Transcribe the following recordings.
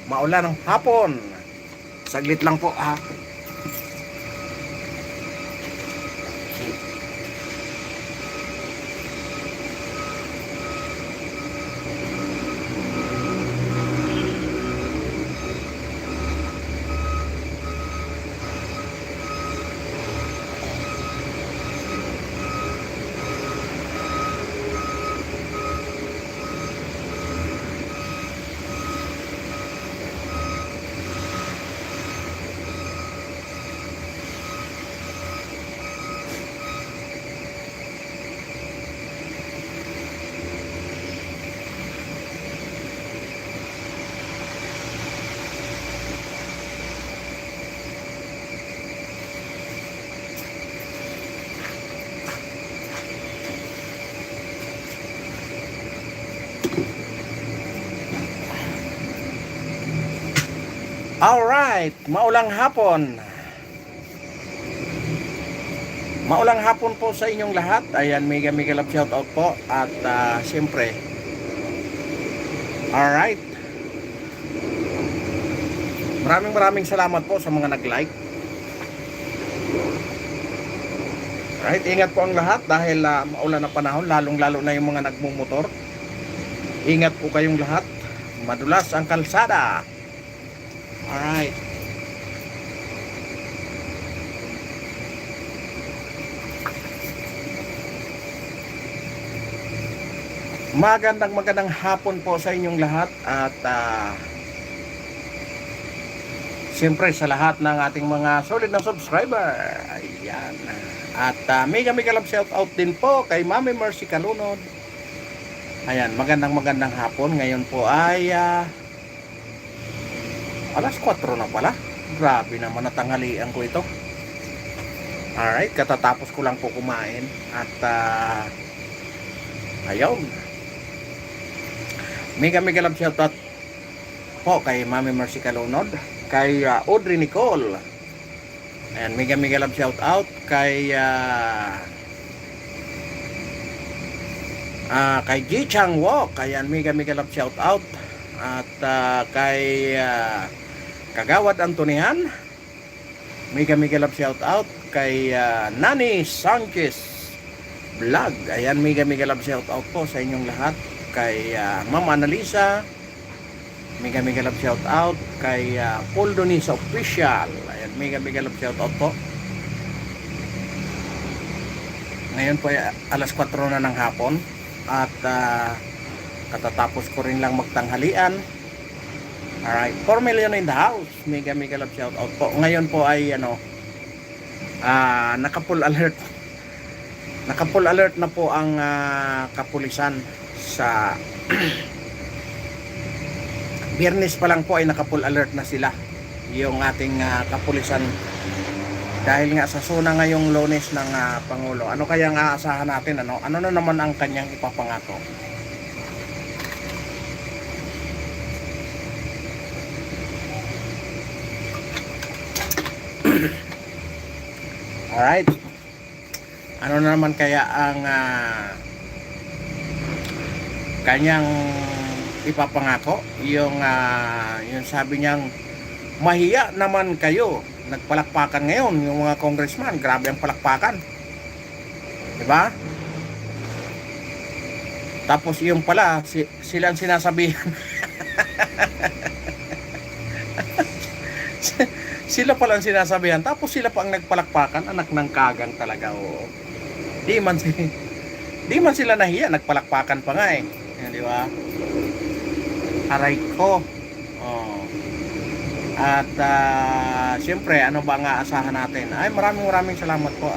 maulan ng hapon. Saglit lang po ha. Alright, maulang hapon. Maulang hapon po sa inyong lahat. Ayan, mega love shoutout po. At siyempre, alright, maraming salamat po sa mga nag-like. Alright, ingat po ang lahat dahil maulan na panahon, lalong-lalo na yung mga nagmumotor. Ingat po kayong lahat. Madulas ang kalsada. Alright. Magandang hapon po sa inyong lahat. At siyempre sa lahat ng ating mga solid na subscriber. Ayan. At mega love shout out din po kay Mami Mercy Calunod. Ayan, magandang hapon. Ngayon po ay alas 4 na pala. Grabe naman, natanghalian ko ito. Alright, katatapos ko lang po kumain. At ayun, mega love shoutout po kay Mami Mercy Calunod, kay Audrey Nicole. Ayan, mega love shoutout kay kay Ji Chang Wok. Ayan, mega love shoutout. At kay Kagawad Antonian, mega love shout out kay Nani Sanchez Vlog. Ayan, mega love shout out po sa inyong lahat. Kay Ma'am Annalisa, mega love shout out kay Paul Donisa Official. Ayan, mega love shout out po. Ngayon po ay alas 4 na ng hapon. At katatapos ko rin lang magtanghalian. Alright, 4 million in the house. Mega love shout out po. Ngayon po ay naka-full alert. Naka-full alert na po ang kapulisan sa Biyernes pa lang po ay naka-full alert na sila. Yung ating kapulisan. Dahil nga sa suna ngayong Lunes ng Pangulo. Ano kaya ang aasahan natin? Ano na naman ang kanyang ipapangako? Alright, ano na naman kaya ang kanyang ipapangako? Yung sabi niyang mahiya naman kayo, nagpalakpakan ngayon yung mga congressman. Grabe ang palakpakan, diba? Tapos yung pala sila ang sinasabihan sila pala ang sinasabihan, tapos sila pa ang nagpalakpakan. Anak ng kagang talaga. Oo. Di man sila nahiya, nagpalakpakan pa nga eh. Di ba? Aray ko. Oh. At siyempre, ano ba ang aasahan natin? Ay, maraming salamat po.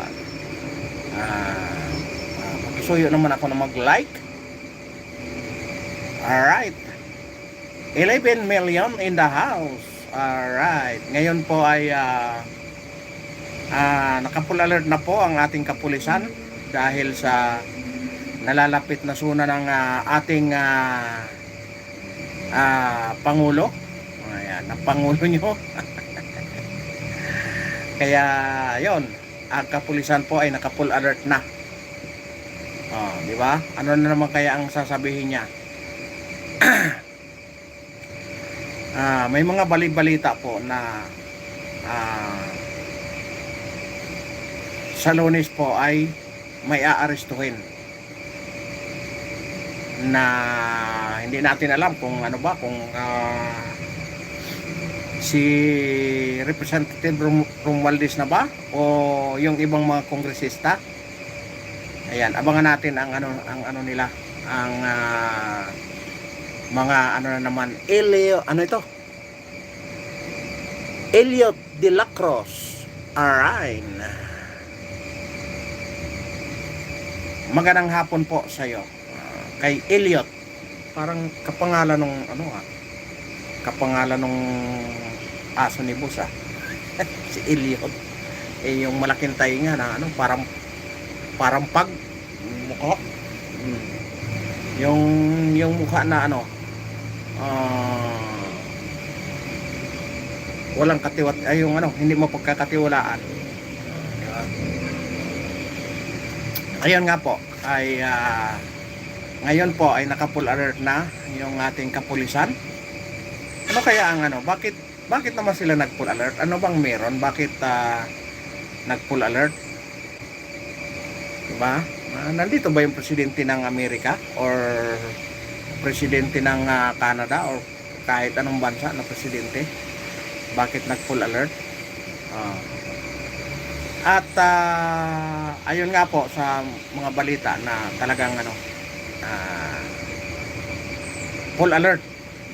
Magsuyo naman ako na mag-like. Alright, 11 million in the house. Alright, ngayon po ay naka-full alert na po ang ating kapulisan dahil sa nalalapit na suna ng ating Pangulo. Ayan, ang Pangulo nyo. Kaya yon, ang kapulisan po ay naka-full alert na. Di ba? Ano na naman kaya ang sasabihin niya? May mga balita po na ah, sa Lunes po ay may aarestuhin na hindi natin alam kung ano ba, kung si Representative Romualdez na ba o yung ibang mga kongresista. Ayan, abangan natin ang ano nila, ang mga ano na naman, Elliot de la Cruz. Alright. Magandang hapon po sa iyo. Kay Elliot. Parang kapangalan ng kapangalan ng aso ni Busa. Si Elliot. Yung malaking tainga na parang pag mukha. Yung mukha na walang katiwat, ay yung hindi mo pagkakatiwalaan. Diba? Ayun nga po ay ngayon po ay naka full alert na yung ating kapulisan. Ano kaya ang bakit naman sila nag full alert? Ano bang meron? Bakit nag full alert? Diba? Nandito ba yung presidente ng Amerika or presidente ng Canada or kahit anong bansa na presidente? Bakit nag full alert? At ayun nga po sa mga balita na talagang full alert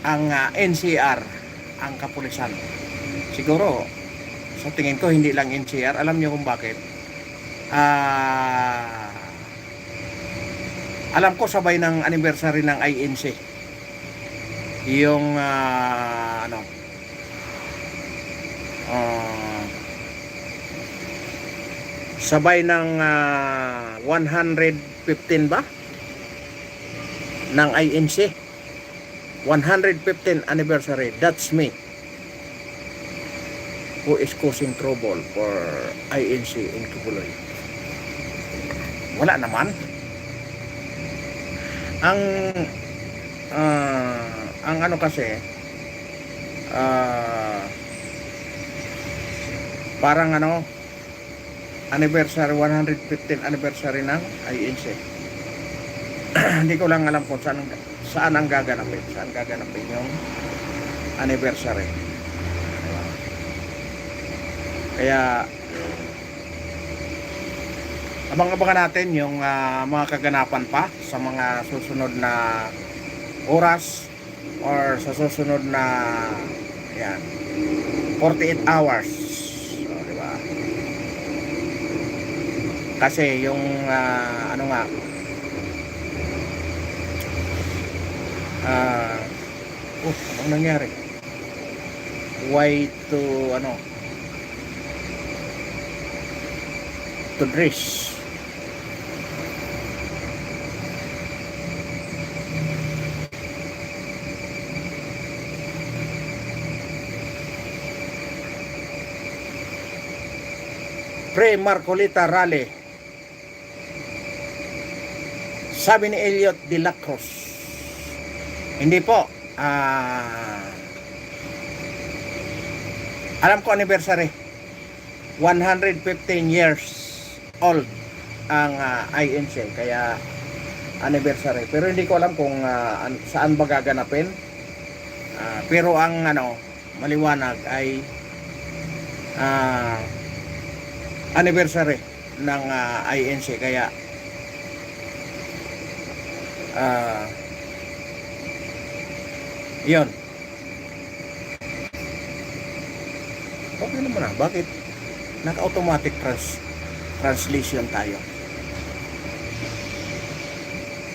ang NCR, ang kapulisan. Siguro sa tingin ko hindi lang NCR, alam niyo kung bakit? Alam ko sabay ng anniversary ng INC. Yung sabay ng 115 ba ng INC, 115 anniversary. That's me who is causing trouble for INC in Kibuloy. Wala naman. Ang kasi parang anniversary, 115 anniversary ng INC. Hindi ko lang alam kung saan ang gaganapin yung anniversary. Kaya abang-abangan natin yung mga kaganapan pa sa mga susunod na oras or sa susunod na 48 hours. So, diba? Kasi yung anong nangyari? Why to dress? Pre-Marcolita Rally, sabi ni Elliot de la Cruz. Hindi po, alam ko anniversary, 115 years old ang INC, kaya anniversary. Pero hindi ko alam kung saan ba gaganapin. Pero ang maliwanag ay anniversary ng INC, kaya yun. Okay naman bakit naka-automatic translation tayo?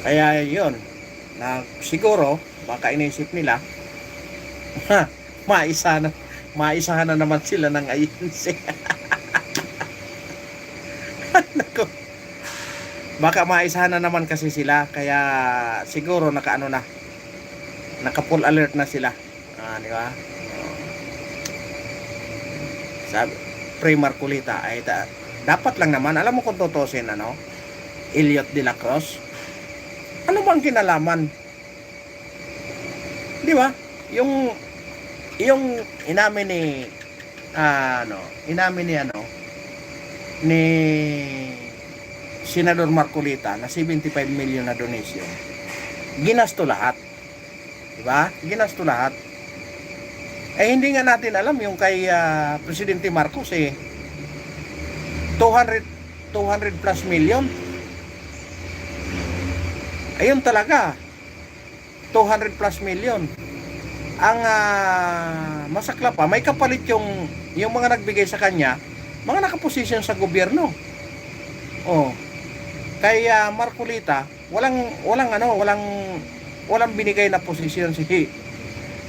Kaya yun, na siguro baka inisip nila maisahan na naman sila ng INC. Baka maisahan na naman kasi sila, kaya siguro naka full alert na sila. Di ba? Sabi Pre-Marcolita ay dapat lang naman, alam mo kung tutusin Elliot de la Cruz, ano bang kinalaman? Di ba? Yung yung inamin ni ni Senador Marcolita na 75 million na donation, ginasto lahat. Diba? Ginasto lahat. Eh hindi nga natin alam yung kay Presidente Marcos 200 plus million. Ayun talaga. 200 plus million. Ang masakla pa, may kapalit yung mga nagbigay sa kanya, mga nakaposisyon sa gobyerno. Oh. Kay Marcolita, walang binigay na posisyon si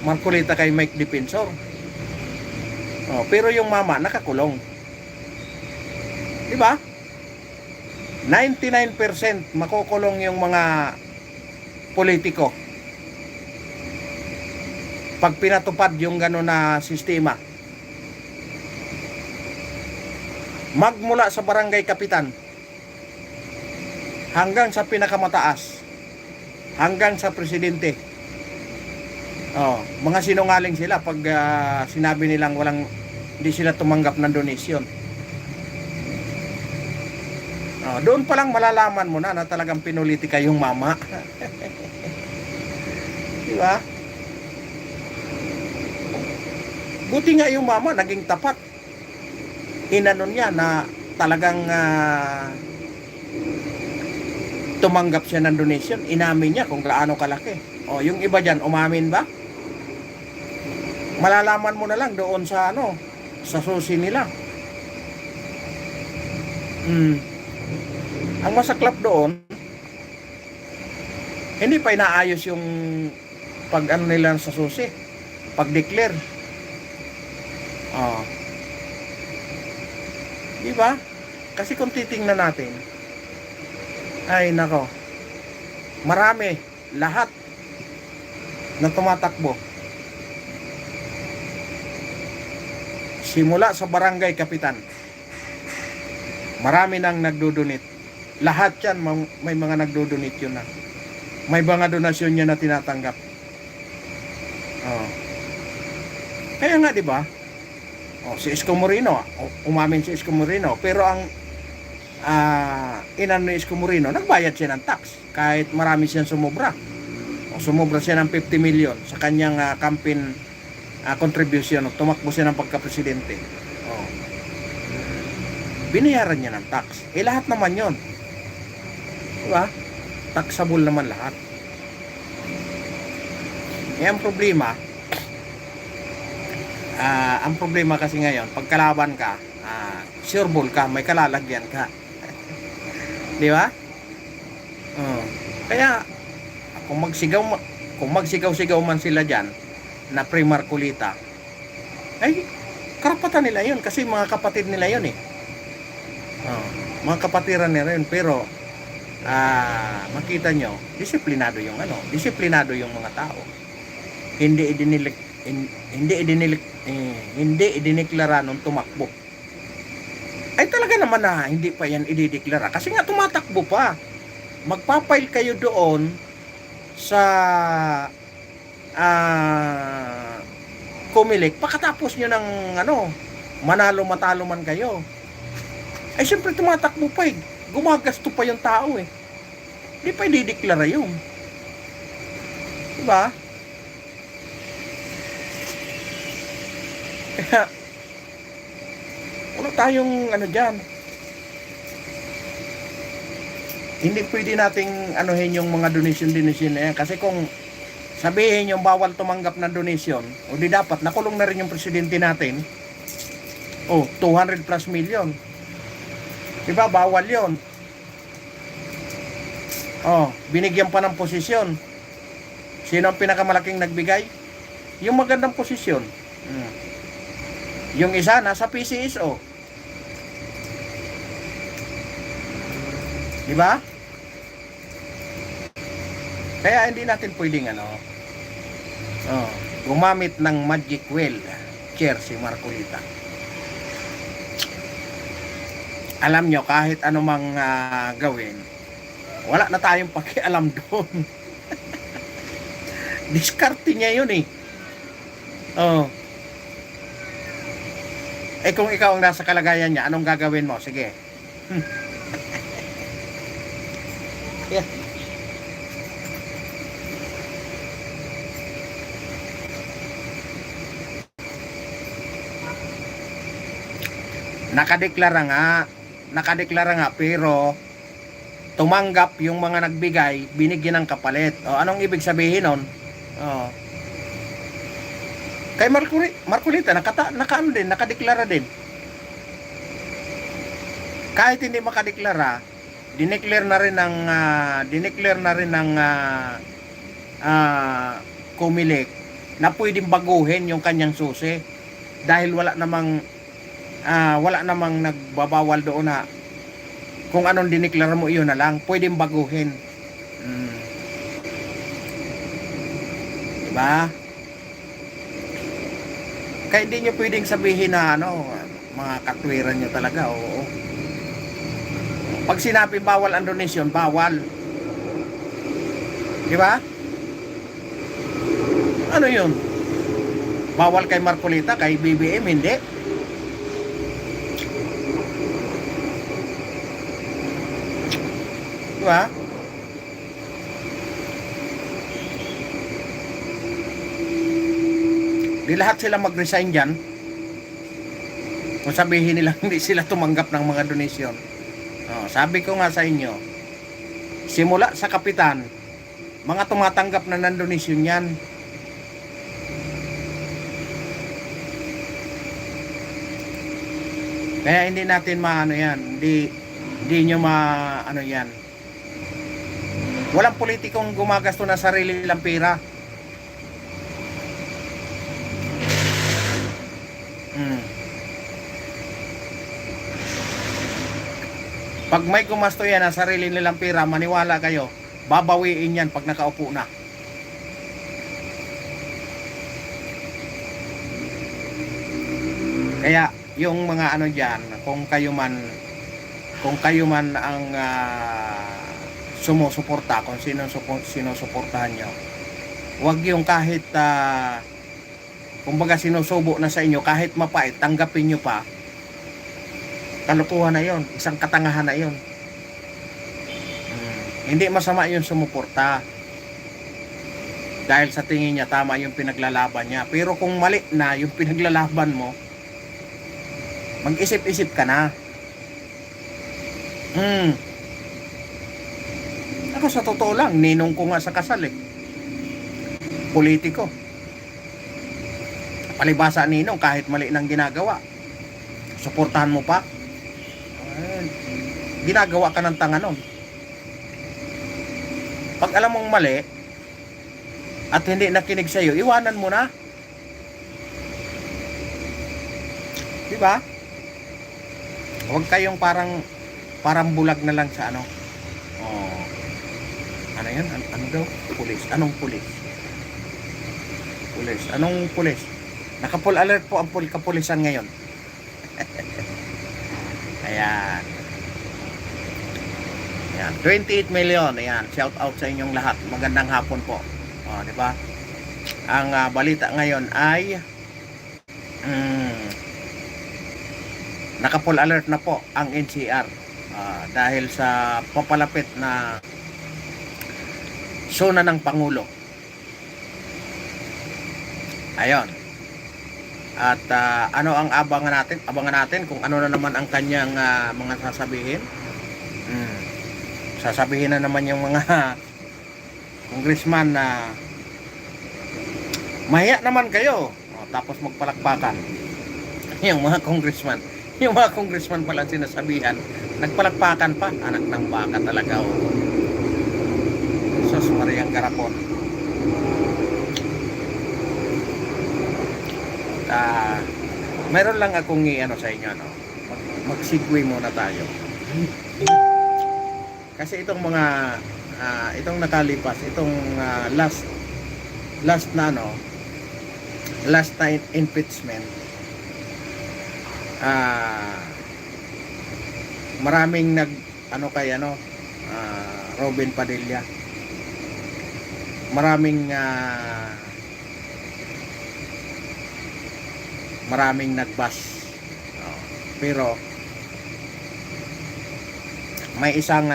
Marcolita kay Mike Defensor. Oh, pero yung mama nakakulong. 'Di ba? 99% makukulong yung mga politiko pag pinatupad yung gano'n na sistema. Magmula sa barangay kapitan hanggang sa pinakamataas, hanggang sa presidente. Oh, mga sinungaling sila pag sinabi nilang hindi sila tumanggap ng donation. Oh, doon pa lang malalaman mo na talagang pinulitika yung mama. Di ba? Buti nga yung mama naging tapat. Inanon niya na talagang tumanggap siya ng donation. Inamin niya kung gaano kalaki. O, yung iba dyan, umamin ba? Malalaman mo na lang doon sa sa susi nila. Ang masaklap doon, hindi pa inaayos yung pag nila sa susi, pag-declare. Oh. Di ba? Kasi kung titingnan natin, ay nako, marami, lahat na tumatakbo. Simula sa barangay kapitan, marami nang nagdodonate. Lahat yan, may mga nagdodonate yun na. May mga donasyon niya na tinatanggap. Oh. Kaya nga, di ba? Oh, si Isko Moreno, umamin si Isko Moreno, pero ang inano ni Isko Moreno, nagbayad siya ng tax kahit marami siyang sumobra. O, sumobra siya ng 50 million sa kanyang campaign contribution. Tumakbo siya ng pagka-presidente. Oh. Binayaran niya ng tax. Lahat naman yon. Diba? Taxable naman lahat. Ang problema kasi ngayon, pag kalaban ka, sure ball ka, may kalalagyan ka. Di ba? Kaya kung magsigaw-sigaw man sila diyan na pre-Marcolita, ay karapatan nila 'yun kasi mga kapatid nila 'yun eh. Mga kapatiran nila 'yun, pero makita nyo, disiplinado yung mga tao. Hindi idineklara nung tumakbo. Ay talaga naman na hindi pa yan idideklara kasi nga tumatakbo pa. Magpapail kayo doon sa Comelec pagkatapos nyo ng manalo-matalo man kayo. Ay siyempre tumatakbo pa eh. Gumagasto pa yung tao eh. Hindi pa idideklara yun. Diba? Kaya, wala tayong dyan. Hindi pwede nating anuhin yung mga donation na yan. Kasi kung sabihin yung bawal tumanggap ng donation, o di dapat, nakulong na rin yung presidente natin. 200 plus million. Diba, bawal yon. Binigyan pa ng posisyon. Sino ang pinakamalaking nagbigay? Yung magandang posisyon. Yung isa nasa PCSO. Diba? Kaya hindi natin pwedeng gumamit ng magic wheel chair si Marcolita. Alam nyo, kahit anumang gawin, wala na tayong pakialam doon. Diskarte niya yun eh. Eh kung ikaw ang nasa kalagayan niya, anong gagawin mo? Sige. Yeah. Nakadeklara nga, pero tumanggap yung mga nagbigay, binigyan ng kapalit. O, anong ibig sabihin nun? O, kay Marcolita, nakaano din, nakadeklara din. Kahit hindi makadeklara, dineclare na rin ng Comelec na pwedeng baguhin yung kanyang susi dahil wala namang nagbabawal doon na kung anong dineklara mo iyon na lang, pwedeng baguhin. Diba? Kaya hindi nyo pwedeng sabihin na mga katwiran nyo talaga. Oo. Pag sinabi bawal ang donation, bawal. Diba? Ano yun? Bawal kay Marcolita, kay BBM, hindi. Diba? Di lahat sila mag-resign dyan. Kung sabihin nila hindi sila tumanggap ng mga donation. Sabi ko nga sa inyo, simula sa kapitan, mga tumatanggap na ng donation yan. Kaya hindi natin maano yan, hindi nyo maano yan. Walang politikong gumagasto na sarili lang pera. Pag may gumasto yan na sarili nilang pera, maniwala kayo, babawiin yan pag nakaupo na. Kaya yung mga ano dyan, kung kayo man ang sumusuporta, kung sinusuportahan nyo, huwag yung kahit kumbaga sinusubo na sa inyo, kahit mapait, tanggapin nyo pa. Kalukuhan na yon, isang katangahan na yon. Hindi masama yung sumuporta dahil sa tingin niya tama yung pinaglalaban niya. Pero kung mali na yung pinaglalaban mo, mag-isip-isip ka na. Ako sa totoo lang, ninong ko nga sa kasal politiko. Palibasa ninong kahit mali nang ginagawa, suportahan mo pa. Ginagawa ka ng tanga nun. Pag alam mong mali at hindi nakinig sa'yo, iwanan mo na. Diba? Huwag kayong parang bulag na lang sa ano. Ano yan? Ano daw? Pulis. Anong pulis? Pulis. Anong pulis? Naka-full alert po ang kapulisan ngayon. Ayan. Ayan. 28 million. Ayan. Shout out sa inyong lahat. Magandang hapon po. Di ba? Ang balita ngayon ay naka-full alert na po ang NCR dahil sa papalapit na sona ng Pangulo. Ayon. At ano ang abangan natin kung ano na naman ang kanyang mga sasabihin. Sasabihin na naman yung mga congressman na mahiya naman kayo. Tapos magpalakpakan. Yung mga congressman pala sinasabihan, nagpalakpakan pa. Anak ng baka talaga. Sus Mariang Garapon. Meron lang akong sa inyo, mag-segue muna tayo. Kasi itong mga itong nakalipas, itong last na impeachment, maraming Robin Padilla, maraming nagbash Pero may isang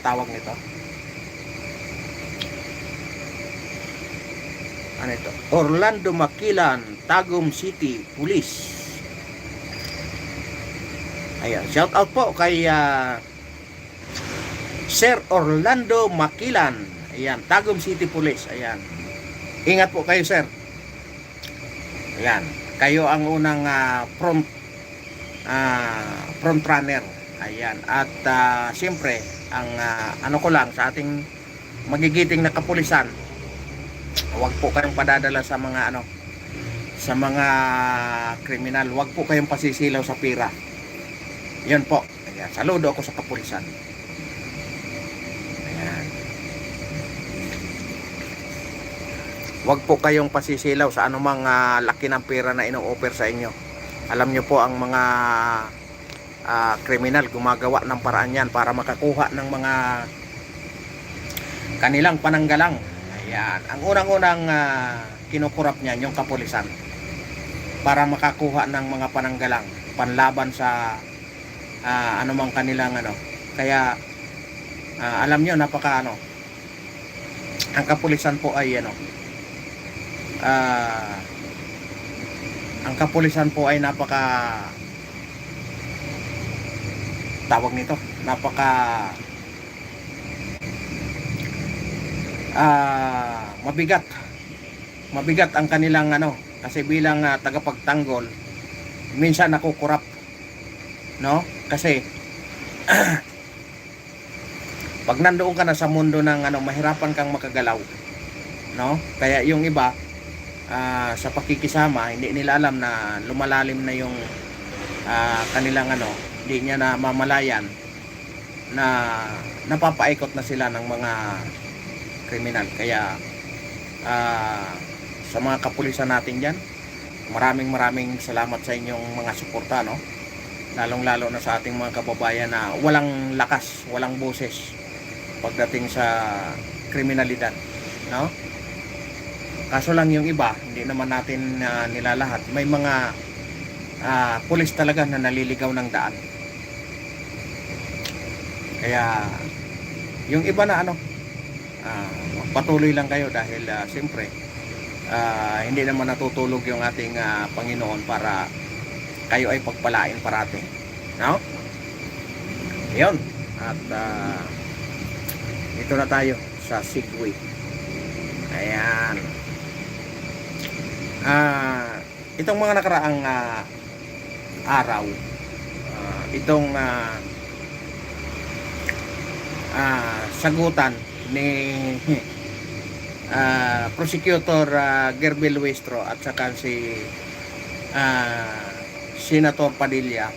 tawag nito. Ano ito? Orlando Makilan, Tagum City Police. Ayan, shout out po kay Sir Orlando Makilan. Ayan, Tagum City Police. Ayan. Ingat po kayo, sir. Ayan, kayo ang unang front runner. Ayan, at siyempre ang ano ko lang sa ating magigiting na kapulisan, huwag po kayong padadala sa mga sa mga kriminal. Huwag po kayong pasisilaw sa pira. Yun po. Ayan, saludo ako sa kapulisan. Ayan. Huwag po kayong pasisilaw sa anumang laki ng pera na ino-offer sa inyo. Alam nyo po ang mga kriminal gumagawa ng paraan yan para makakuha ng mga kanilang pananggalang. Ayan. Ang unang-unang kinukurap niyan yung kapulisan para makakuha ng mga pananggalang panlaban sa anumang kanilang Kaya alam nyo, napaka ang kapulisan po ay ang kapulisan po ay napaka tawag nito, napaka mabigat ang kanilang kasi bilang tagapagtanggol minsan nakukurap, no? Kasi pag nandoon ka na sa mundo ng mahirapan kang makagalaw, no? Kaya yung iba sa pakikisama hindi nila alam na lumalalim na yung kanilang hindi niya na mamalayan na napapaikot na sila ng mga kriminal. Kaya sa mga kapulisan natin dyan, maraming salamat sa inyong mga suporta, no? Lalong lalo na sa ating mga kababayan na walang lakas, walang boses pagdating sa kriminalidad, no? Kaso lang yung iba, hindi naman natin nilalahat. May mga pulis talaga na naliligaw ng daan. Kaya yung iba na patuloy lang kayo dahil siyempre hindi naman natutulog yung ating Panginoon para kayo ay pagpalain parati, no? Yun. At ito na tayo sa Segway. Ayan. Itong mga nakaraang araw, itong sagutan ni Prosecutor Gerbel Westro at saka si Senator Padilla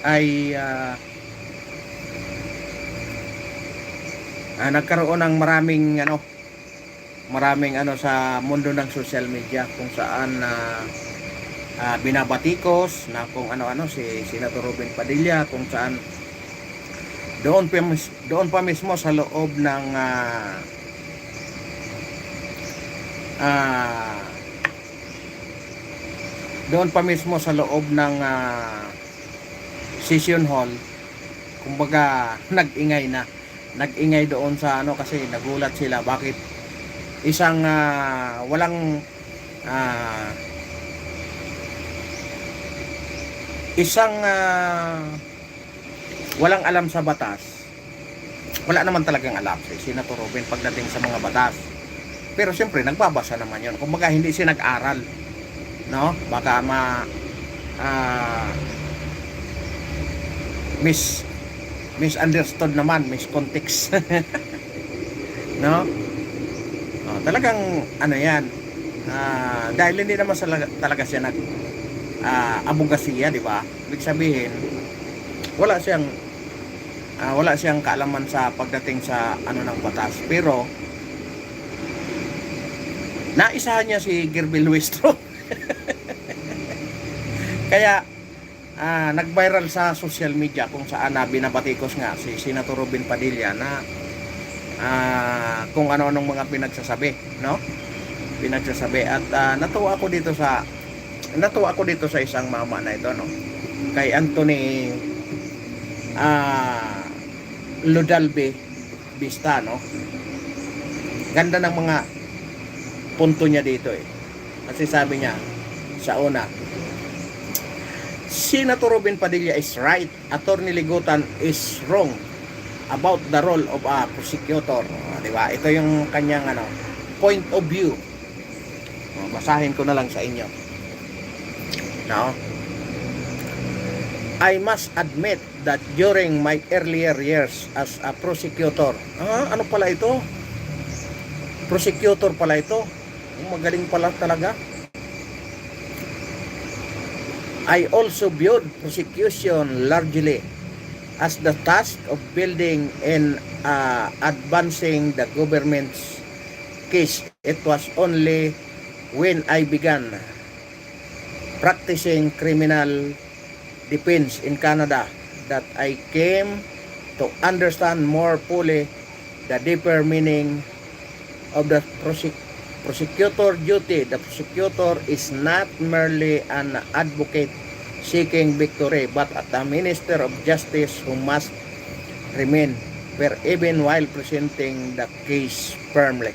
ay nagkaroon ng maraming sa mundo ng social media kung saan binabatikos na kung ano-ano si Senator Robin Padilla, kung saan doon pa mismo sa loob ng doon pa mismo sa loob ng session hall, kumbaga nag-ingay doon sa kasi nagulat sila bakit isang walang walang alam sa batas. Wala naman talagang alam si Senator Robin pagdating sa mga batas. Pero siyempre nagbabasa naman yun. Kumbaga hindi siya nag-aral, no? Baka misunderstood naman, miscontext. No? Talagang yan. Dahil hindi naman talaga siya abogasiya, di ba? Ibig sabihin, wala siyang kaalaman sa pagdating sa ng batas. Pero naisahan niya si Gerbel Westro. Kaya nag-viral sa social media kung saan binabatikos nga si Senator Robin Padilla na kung ano-anong mga pinagsasabi, no? Pinagsasabi at natuwa ako dito sa isang mama na ito, no? kay Anthony Ludalbe Vista, no? Ganda ng mga punto niya dito eh. Kasi sabi niya sa una, Senator Robin Padilla is right, Attorney Ligutan is wrong about the role of a prosecutor. Di ba? Ito yung kanyang point of view. Basahin ko na lang sa inyo. No? I must admit that during my earlier years as a prosecutor, ano pala ito? Prosecutor pala ito. Magaling pala talaga. I also viewed prosecution largely as the task of building and advancing the government's case. It was only when I began practicing criminal defense in Canada that I came to understand more fully the deeper meaning of the prosecutor duty. The prosecutor is not merely an advocate seeking victory, but a minister of justice who must remain fair even while presenting the case firmly.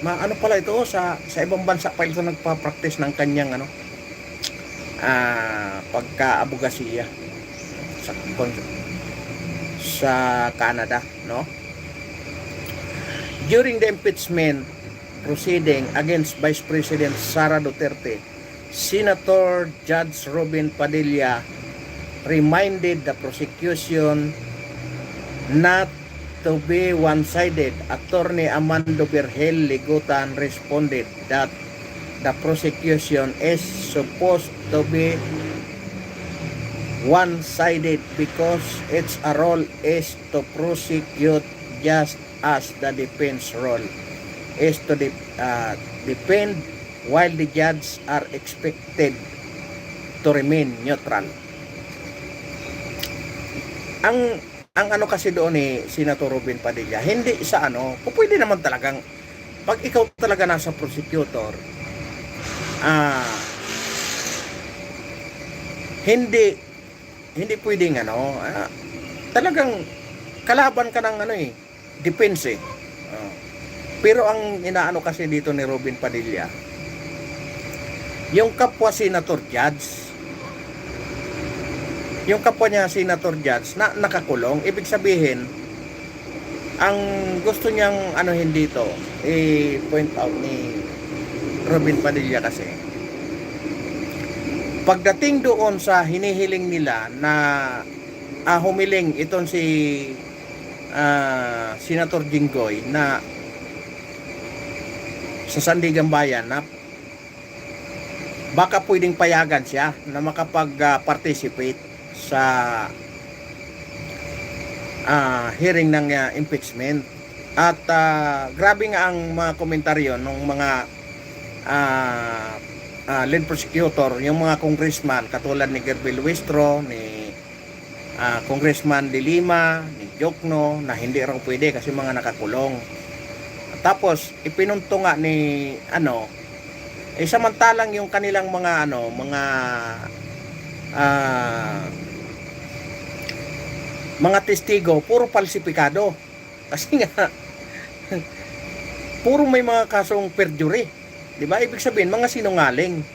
Ano pala ito, sa ibang bansa pa ito nagpa-practice ng kanyang pagka-abogasiya sa Canada, no? During the impeachment proceeding against Vice President Sara Duterte, Senator Judge Robin Padilla reminded the prosecution not to be one-sided. Attorney Amando Berhel Ligutan responded that the prosecution is supposed to be one-sided because its role is to prosecute, just as the defense role is to defend, while the judges are expected to remain neutral. Ang kasi doon ni Senator Robin Padilla, hindi sa pwede naman talagang pag ikaw talaga nasa prosecutor, hindi pwedeng talagang kalaban ka ng defense eh. Pero ang inaano kasi dito ni Robin Padilla, yung kapwa senator judge, yung kapwa niya senator judge na nakakulong, ibig sabihin ang gusto niyang anuhin dito, point out ni Robin Padilla kasi, pagdating doon sa hinihiling nila na humiling itong si Senator Jinggoy na sa Sandigan Bayan na baka pwedeng payagan siya na makapag-participate sa hearing ng impeachment. At grabe nga ang mga komentaryo ng mga lead prosecutor, yung mga congressman katulad ni Gerby Luistro, ni Congressman De Lima, ni Jokno, na hindi raw pwede kasi mga nakakulong. Tapos ipinunto nga ni samantalang yung kanilang mga mga testigo puro falsipikado kasi nga puro may mga kasong perjury, di ba? Ibig sabihin mga sinungaling.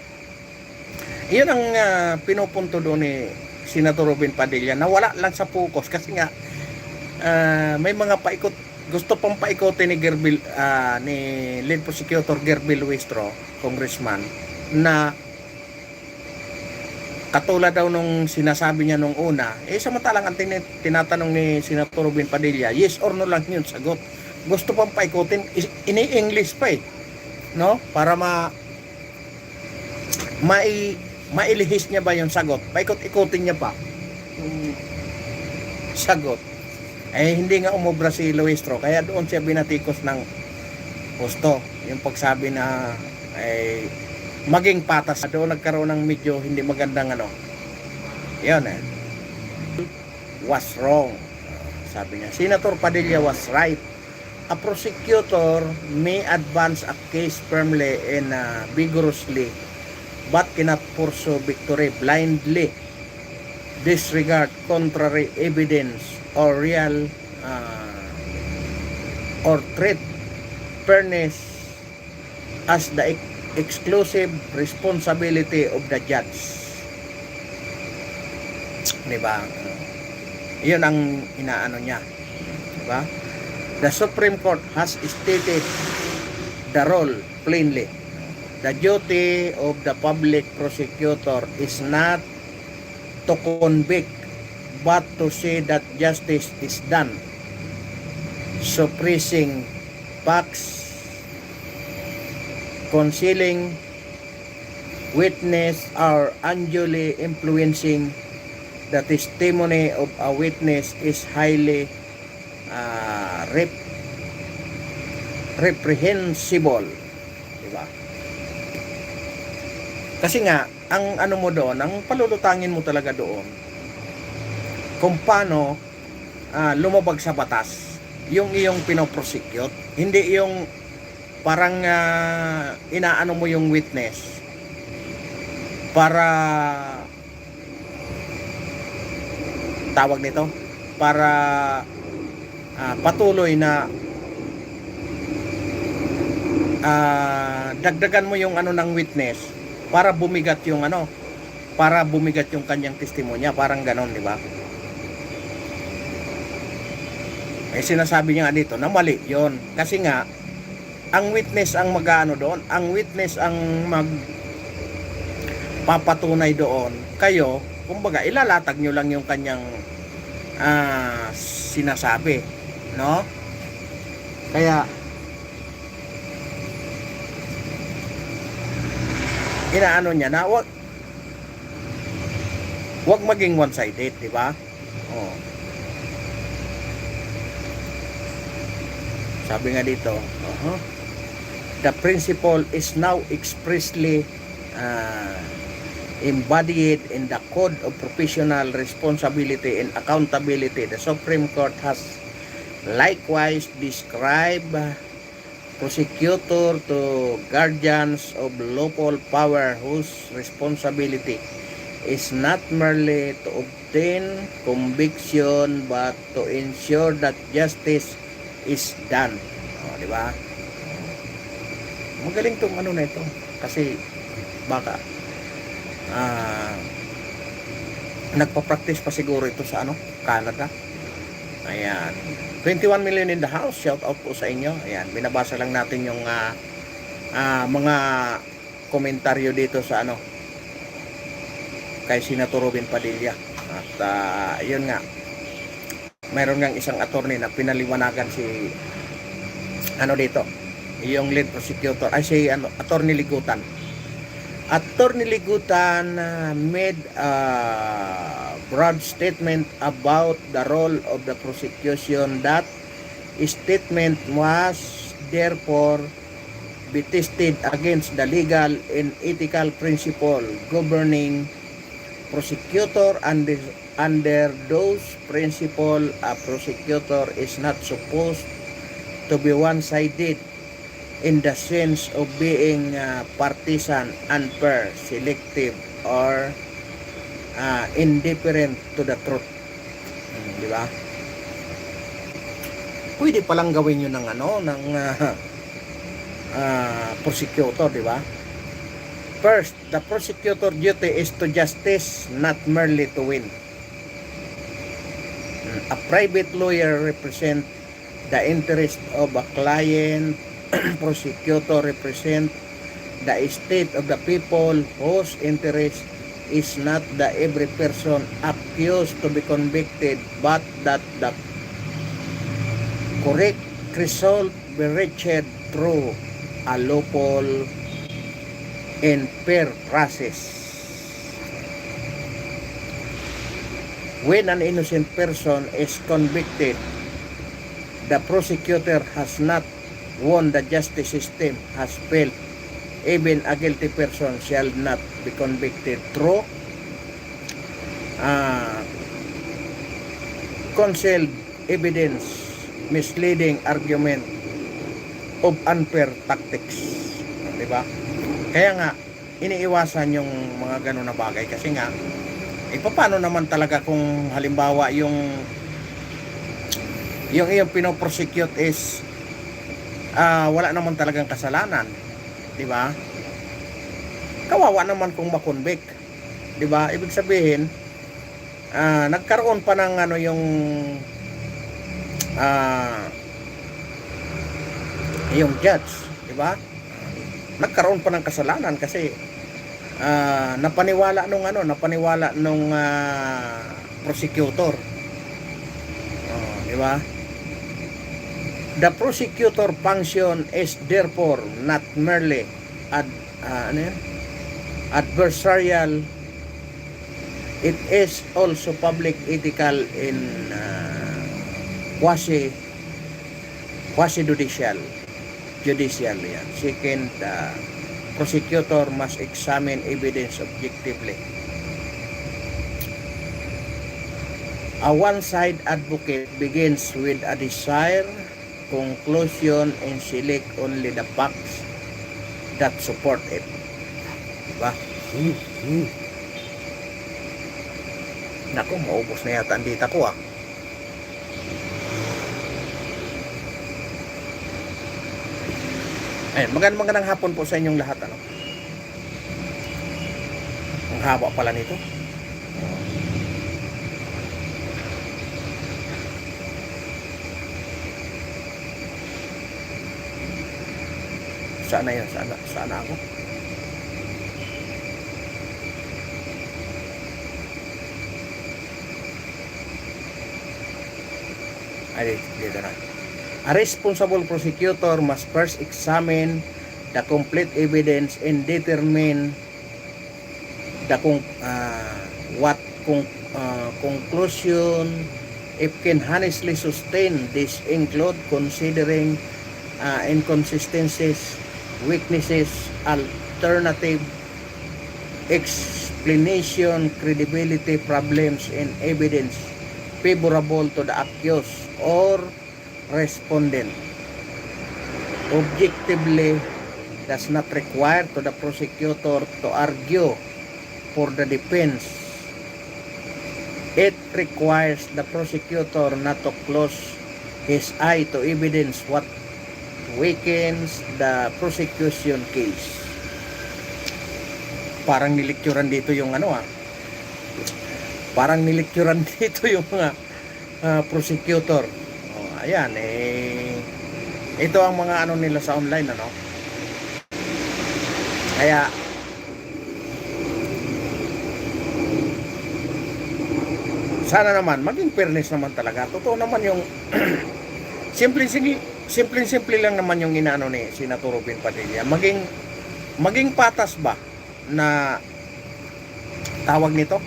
Iyon ang pinupunto doon ni Senator Robin Padilla na wala lang sa focus kasi nga may mga paikot, gusto pang paikotin ni ni lead prosecutor Gerby Luistro, congressman, na katulad daw nung sinasabi niya nung una, samantalang ang tinatanong ni Senator Robin Padilla, yes or no lang yun sagot. Gusto pang paikotin, ini-English pa no? Para mailihis niya ba yung sagot? Paikot-ikotin niya pa yung sagot. Hindi nga umobra si Luistro, kaya doon siya binatikos ng gusto. Yung pagsabi na maging patas, doon nagkaroon ng medyo hindi magandang yun was wrong. Sabi niya, Senator Padilla was right. A prosecutor may advance a case firmly and vigorously but cannot pursue victory blindly disregard contrary evidence or real or treat fairness as the exclusive responsibility of the judge. Diba? Yun ang inaano niya. Diba? The Supreme Court has stated the role plainly. The duty of the public prosecutor is not to convict but to say that justice is done, suppressing facts, concealing witness, or unduly influencing the testimony of a witness is highly reprehensible. Diba? Kasi nga, ang ano mo doon, ang palulutangin mo talaga doon, kung paano lumabag sa batas yung iyong pinoprosecute, hindi yung parang inaano mo yung witness para tawag nito, para patuloy na dagdagan mo yung ano ng witness para bumigat yung ano, para bumigat yung kanyang testimonya, parang ganon, di ba? Eh sinasabi niya nga dito na mali yon, kasi nga ang witness ang mag-ano doon, ang witness ang magpapatunay doon. Kayo, kumbaga ilalatag nyo lang yung kanyang sinasabi, no? Kaya inaano niya na wag maging one-sided, di ba? Oh. Sabi nga dito, the principle is now expressly embodied in the Code of Professional Responsibility and Accountability. The Supreme Court has likewise described prosecutor to guardians of lawful power whose responsibility is not merely to obtain conviction but to ensure that justice is done. O, di ba? Magaling tong ano na ito kasi baka nagpa-practice pa siguro ito sa ano, Canada. Ayan. 21 million in the house. Shout out po sa inyo. Ayan. Binabasa lang natin yung mga komentaryo dito sa ano kay Senator Robin Padilla. At yun nga. Mayroon ngang isang attorney na pinaliwanagan si ano dito. Yung lead prosecutor. Ay si ano, Attorney Ligutan. Attorney Ligutan made a broad statement about the role of the prosecution. That statement was therefore be tested against the legal and ethical principle governing prosecutor, and under those principles a prosecutor is not supposed to be one-sided in the sense of being partisan, unfair, selective, or indifferent to the truth. Di ba? Pwede palang gawin yun ng ano, ng prosecutor, di ba? First, the prosecutor duty is to justice, not merely to win. A private lawyer represent the interest of a client. Prosecutor represent the estate of the people whose interest is not the every person accused to be convicted, but that the correct result be reached through a lawful and fair process. When an innocent person is convicted, the prosecutor has not won, the justice system has failed. Even a guilty person shall not be convicted through concealed evidence, misleading argument of unfair tactics. Diba? Kaya nga, iniiwasan yung mga ganun na bagay kasi nga, paano naman talaga kung halimbawa yung iyong pinoprosecute is wala naman talagang kasalanan, di ba? Kawawa naman kung makonvict, di ba? Ibig sabihin, nagkaroon pa ng ano yung judge, di ba? Nagkaroon pa ng kasalanan kasi napaniwala nung prosecutor. Di ba? The prosecutor function is therefore not merely adversarial, it is also public, ethical, in quasi-judicial yan. Second, prosecutor must examine evidence objectively. A one-side advocate begins with a desired conclusion and select only the facts that support it. Diba? Naku, maubos na yata ang data ko Ayun, magandang hapon po sa inyong lahat. Ang haba pala nito. Sana yun, sana ako. Ay, dito na. A responsible prosecutor must first examine the complete evidence and determine the conclusion if can honestly sustain. This include considering inconsistencies, weaknesses, alternative explanation, credibility, problems, and evidence favorable to the accused or respondent. Objectively does not require to the prosecutor to argue for the defense. It requires the prosecutor not to close his eye to evidence what weakens the prosecution case. Parang nilekturan dito yung parang nilekturan dito yung prosecutor. Ayan, ito ang mga nila sa online, Kaya sana naman maging fairness naman talaga. Totoo naman yung simple lang naman yung inaano ni Senator Robin Padilla. Maging patas ba na tawag nito?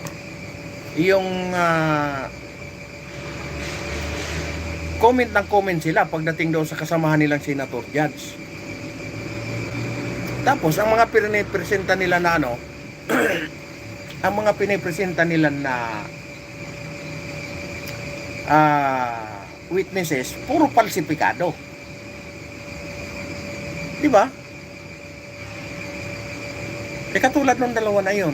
Yung comment sila pagdating doon sa kasamahan nilang senator judge. Tapos ang mga pinipresenta nila na ang mga pinipresenta nila na witnesses, puro falsifikado. Di ba? Katulad ng dalawa na yun.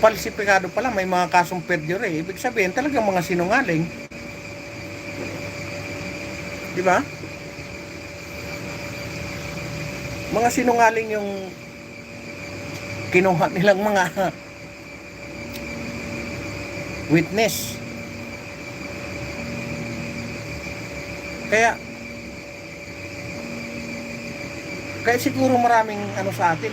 Falsifikado pala, may mga kasong perjury. Ibig sabihin, talagang mga sinungaling. Di ba? Mga sinungaling yung kinuha nilang mga witness. Kaya siguro maraming sa atin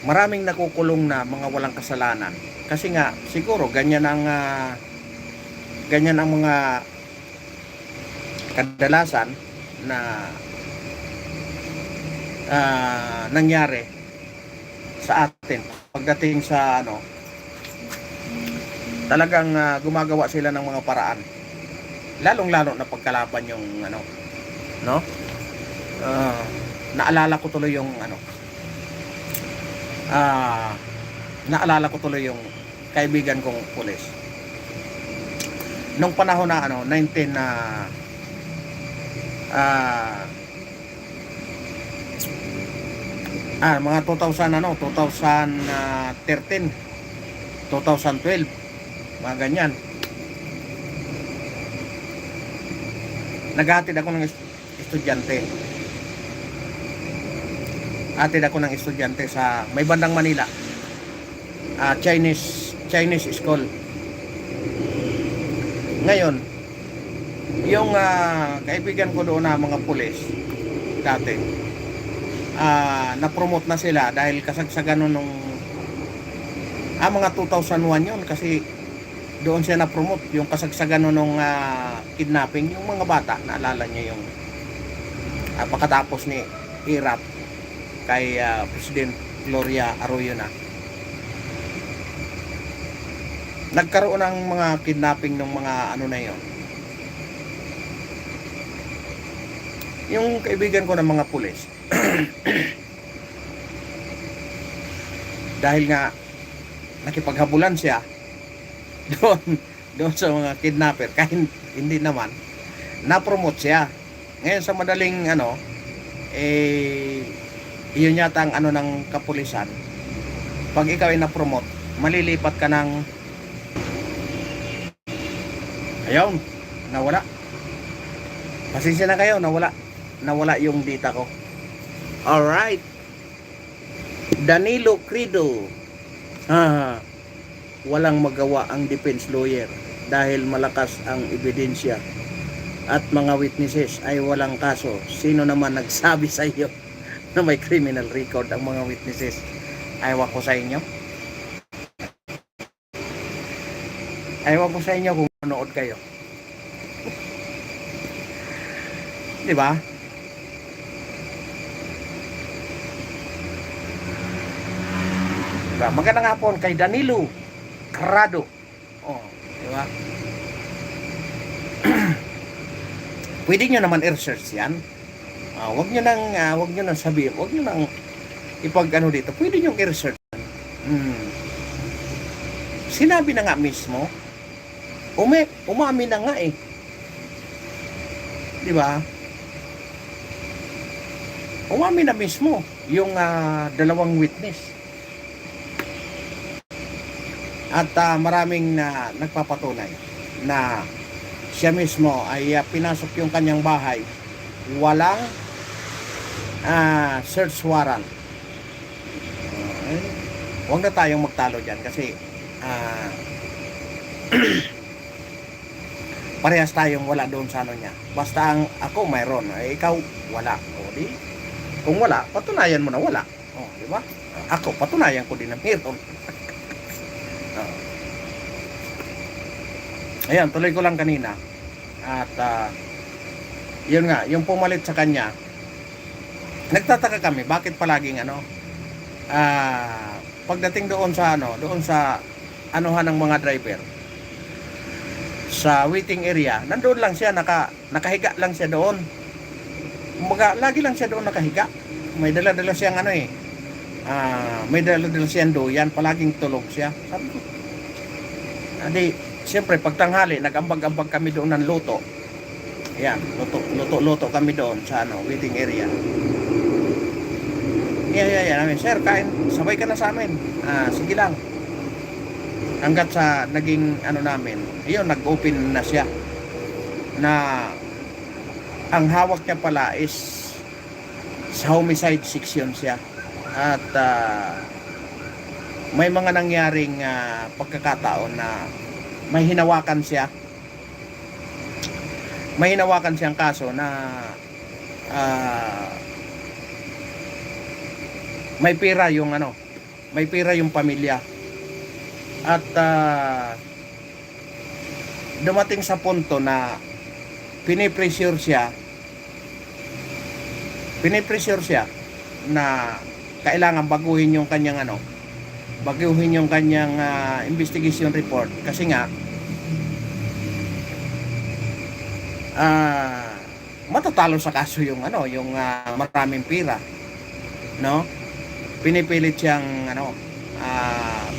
maraming nakukulong na mga walang kasalanan. Kasi nga siguro ganyan ang mga kadalasan na nangyari sa atin pagdating sa talagang gumagawa sila ng mga paraan, lalong-lalo na pagkalaban yung naalala ko tuloy yung kaibigan kong pulis nung panahon na 19 Mga 2000 ano, 2013, 2012, mga ganyan. Naghatid ako ng estudyante. Hatid ako ng estudyante sa may bandang Manila. Chinese school. Ngayon, yung kaibigan ko doon na mga pulis dati, na-promote na sila dahil kasagsagan nung mga 2001 yun, kasi doon siya na-promote yung kasagsagan nung kidnapping yung mga bata. Naalala niyo yung pagkatapos ni Irap kay President Gloria Arroyo na nagkaroon ng mga kidnapping ng mga ano na yon. Yung kaibigan ko ng mga pulis dahil nga nakipaghabulan siya doon sa mga kidnapper, kahit hindi naman na-promote siya. Ngayon sa madaling iyon yata ang ng kapulisan. Pag ikaw ay na-promote, malilipat ka ng ayun, nawala. Pasensya na kayo, nawala yung data ko. Alright, Danilo Crido. Walang magawa ang defense lawyer dahil malakas ang ebidensya at mga witnesses ay walang kaso. Sino naman nagsabi sa iyo na may criminal record ang mga witnesses? Aywa ko sa inyo. Aywa ko sa inyo kung manood kayo. Di ba? Diba? Magandang hapon kay Danilo Crado. Di ba? Pwede nyo naman i-research yan. Wag nyo nang sabihin, wag nyo nang ipag dito. Pwede nyo i-research. Sinabi na nga mismo, umamin na nga eh. Di ba? Umamin na mismo yung dalawang witness. At maraming nagpapatunay na siya mismo ay pinasok yung kanyang bahay, walang search warrant. Huwag na tayong magtalo dyan kasi parehas tayong wala doon sa niya. Basta ang ako mayroon, ikaw wala. O di, kung wala, patunayan mo na wala. Di ba? Ako, patunayan ko din na mayroon. Ayan, tuloy ko lang kanina. At yun nga, yung pumalit sa kanya, nagtataka kami bakit palaging pagdating doon sa anuhan ng mga driver sa waiting area, nandoon lang siya, nakahiga lang siya doon. Kumbaga, lagi lang siya doon nakahiga. May dala-dala siyang may dala-dala siyang doyan, palaging tulog siya. Sabi ko, siyempre pagtanghali, nag-ambag-ambag kami doon ng luto. Ayan, luto kami doon sa waiting area. Yeah, namin, sir, kain, sabay ka na sa amin. Sige lang. Hanggat sa naging namin, ayun, nag-open na siya. Na ang hawak niya pala is sa homicide section siya. At may mga nangyaring pagkakataon na may hinawakan siyang kaso na may pira yung pamilya. At dumating sa punto na pinipressure siya na kailangan baguhin yung kanyang investigation report kasi nga matatalo sa kaso yung maraming pira, no? Pinipilit siyang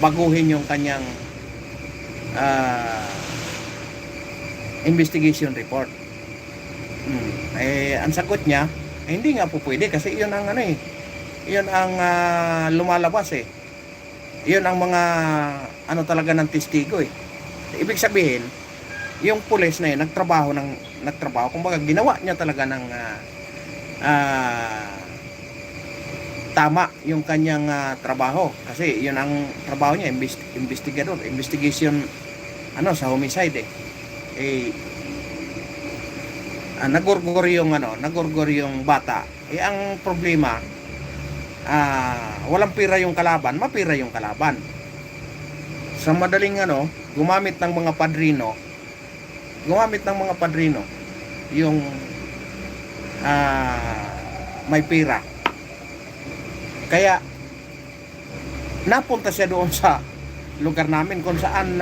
baguhin yung kanyang investigation report. Ang sagot niya, hindi nga po pwede kasi yun ang Yun ang lumalabas eh. Yun ang mga ano talaga ng testigo eh. Ibig sabihin, yung pulis na yun, nagtrabaho, kumbaga ginawa niya talaga ng tama yung kanyang trabaho. Kasi yun ang trabaho niya, investigation sa homicide eh. Nagurgur yung bata. Ang problema, walang pira yung kalaban, mapira yung kalaban. Sa madaling gumamit ng mga padrino yung may pira. Kaya napunta siya doon sa lugar namin kung saan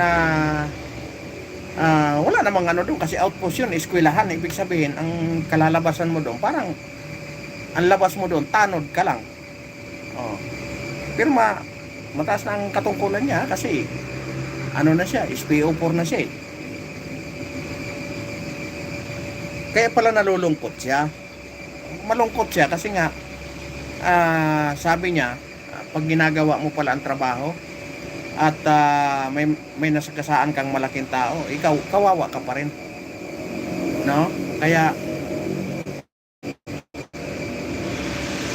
wala namang doon kasi outpost yun, eskwelahan. Ibig sabihin, ang kalalabasan mo doon, parang ang labas mo doon, tanod ka lang. Pero mataas na ang katungkulan niya kasi na siya, SPO4 na siya eh. Kaya pala nalulungkot siya. Malungkot siya kasi nga sabi niya, pag ginagawa mo pala ang trabaho at may nasagasaan kang malaking tao, ikaw kawawa ka pa rin. No? Kaya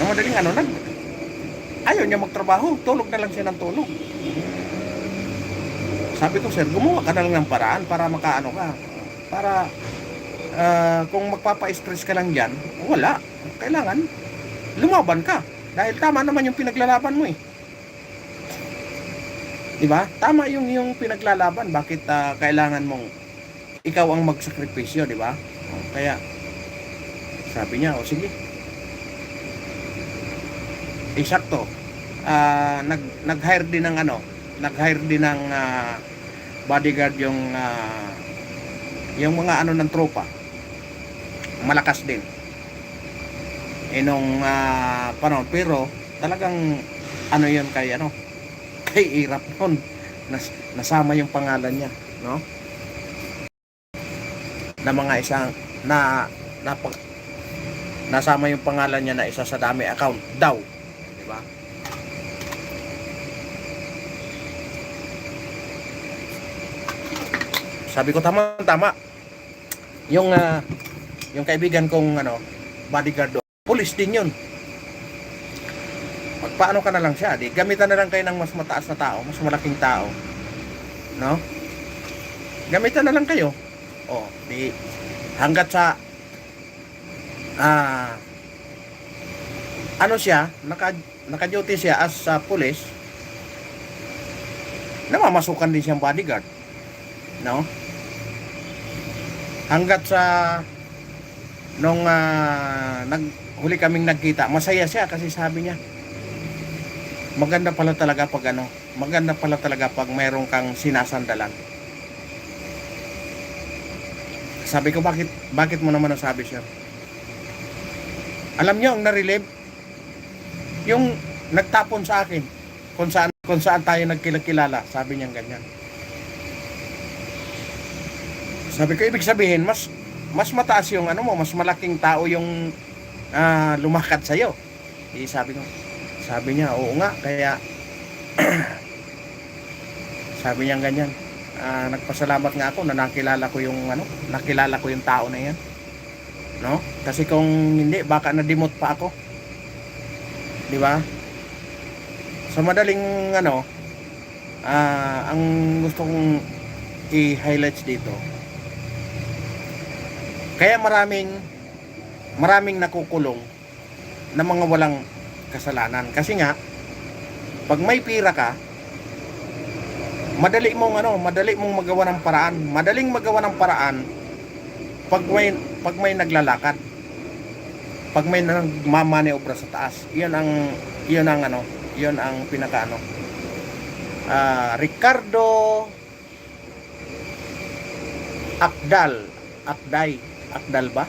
ang madaling ayaw niya magtrabaho, tulog na lang siya ng tulog. Sabi ko, sir, gumawa ka na lang ng paraan para makaano ka. Para kung magpapa-stress ka lang dyan, wala. Kailangan lumaban ka. Dahil tama naman yung pinaglalaban mo eh. Diba? Tama yung pinaglalaban. Bakit kailangan mong ikaw ang magsakripisyo, diba? Kaya sabi niya, sige. Eksakto. Nag-hire din ng bodyguard yung mga ng tropa. Malakas din. Nung panahon, pero talagang yun kay Irap nun. Nasama yung pangalan niya, no? Na mga isang nasama yung pangalan niya na isa sa dami account daw, di ba? Sabi ko tama. Yung kaibigan kong bodyguard, pulis din yun. Paano ka na lang siya, di gamitan na lang kayo ng mas mataas na tao, mas malaking tao, no? Gamitan na lang kayo. Di hanggat sa siya, naka-duty siya as pulis, namamasukan din siyang bodyguard, no? Hanggat sa nung huli kaming nagkita, masaya siya kasi sabi niya, maganda pala talaga pag mayroon kang sinasandalan. Sabi ko, bakit mo naman nasabi, sir? Alam niyo ang na-relieve? Yung nagtapon sa akin kung saan tayo nagkilala, sabi niya ganyan. Sabi ko, ibig sabihin, mas mataas yung mas malaking tao yung lumakad sa'yo. Sabi niya, oo nga, kaya sabi niya ganyan. Nagpasalamat nga ako na nakilala ko yung tao na yan. No? Kasi kung hindi, baka na-demote pa ako. Di ba? Sa madaling ang gusto kong i-highlights dito. Kaya maraming nakukulong na mga walang kasalanan. Kasi nga, pag may pira ka, madali mong magawa ng paraan. Madaling magawa ng paraan pag may naglalakad. Pag may nagmamaneobra sa taas. Yun ang pinaka Ricardo Akdal ba?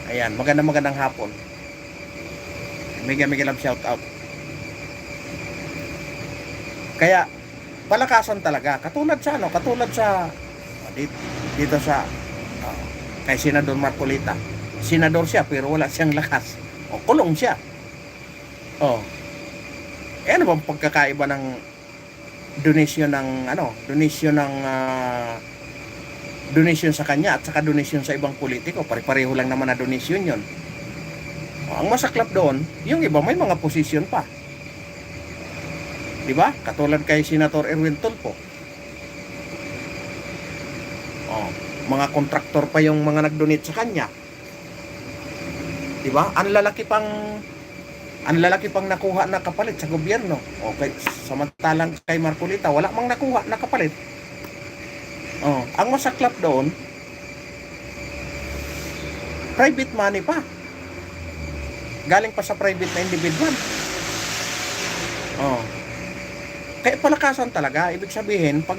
Ayan, magandang hapon. Mega love shout out. Kaya palakasan talaga, katulad sa dito sa kay Senador Marcolita. Senador siya pero wala siyang lakas. Kulong siya. Oh, ano bang pagkakaiba ng donation ng donation sa kanya at saka donation sa ibang politiko? Pare-pareho lang naman na donation 'yon. Oh, ang masaklap doon, yung iba may mga posisyon pa. 'Di ba? Katulad kay Senator Erwin Tulfo. Oh, mga kontraktor pa yung mga nag-donate sa kanya. 'Di ba? Ang lalaki pang nakuha na kapalit sa gobyerno. Okay, samantalang kay Marcolita wala mang nakuha na kapalit. Oh, ang masaklap doon, private money pa. Galing pa sa private na individual. Oh. Kaya palakasan talaga, ibig sabihin pag